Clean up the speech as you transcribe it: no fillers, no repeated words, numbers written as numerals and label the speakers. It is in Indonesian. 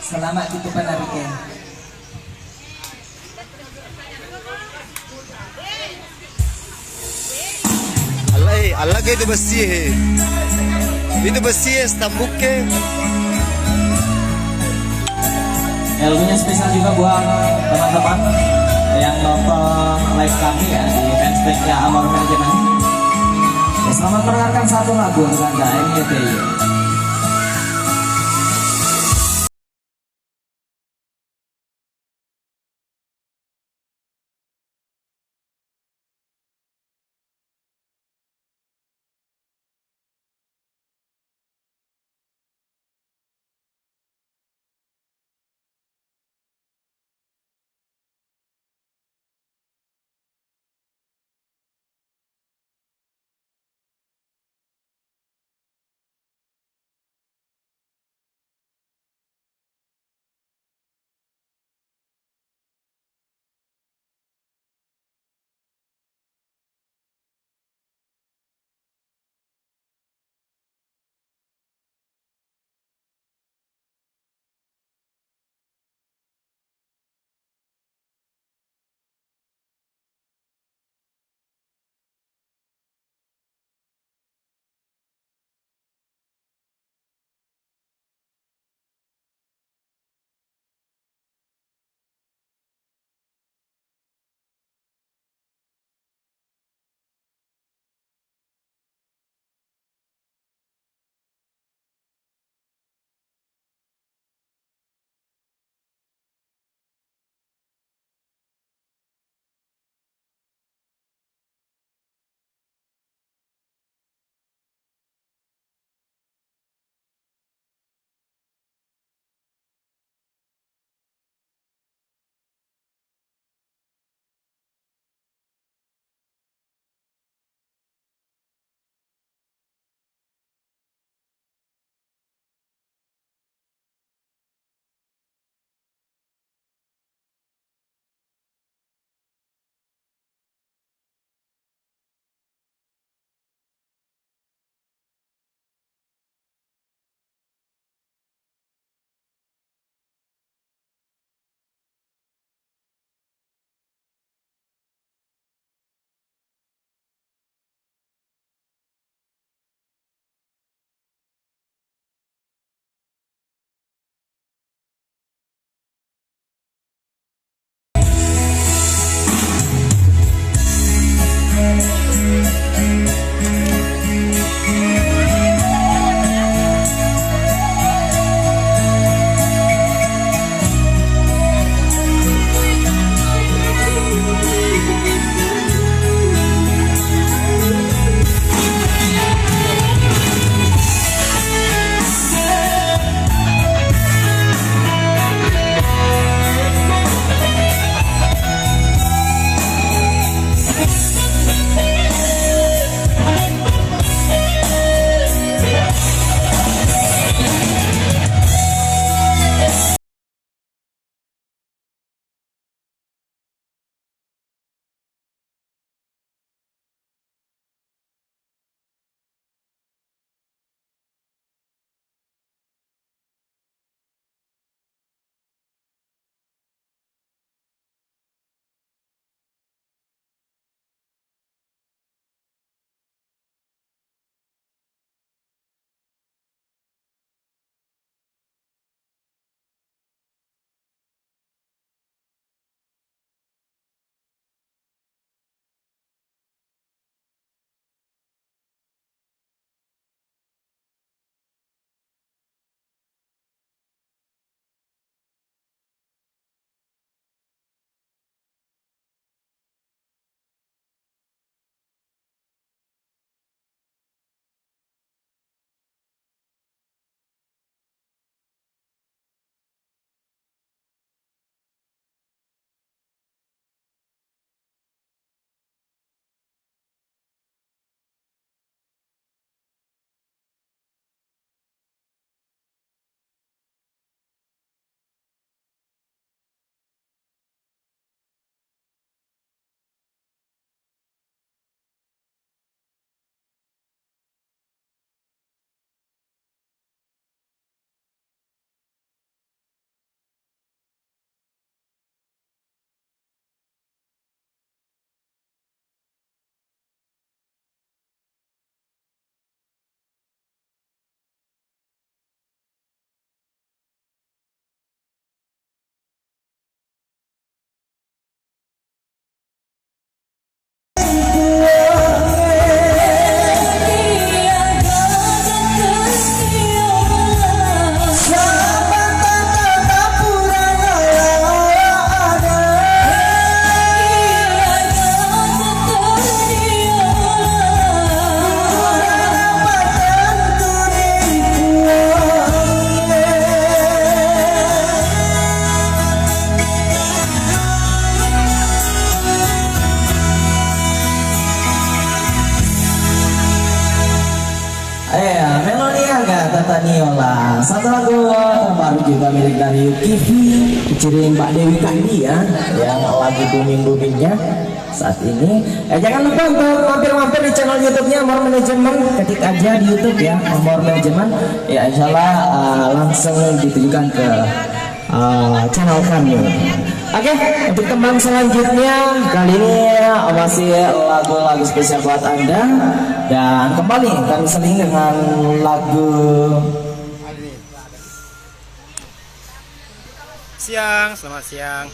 Speaker 1: Selamat itu penarikan.
Speaker 2: Allah के तो बस्ती है itu besi है stambuk के
Speaker 1: Ilmunya spesial juga buat teman-teman yang nonton live kami ya di fanspage-nya Amor Manajemen. Ya, selamat mendengarkan satu lagu untuk Anda, MYT. satu lagu terbaru juga milik dari UKV featuring Mbak Dewi Kandi ya, yang lagi booming-boomingnya saat ini. Jangan lupa untuk mampir-mampir di channel YouTube-nya Amor Manajemen, ketik aja di YouTube ya Amor Manajemen. Ya insyaallah langsung ditujukan ke channel kami. Oke, untuk tembang selanjutnya kali ini masih lagu-lagu spesial buat Anda, dan kembali kami seling dengan lagu
Speaker 3: Siang, selamat siang.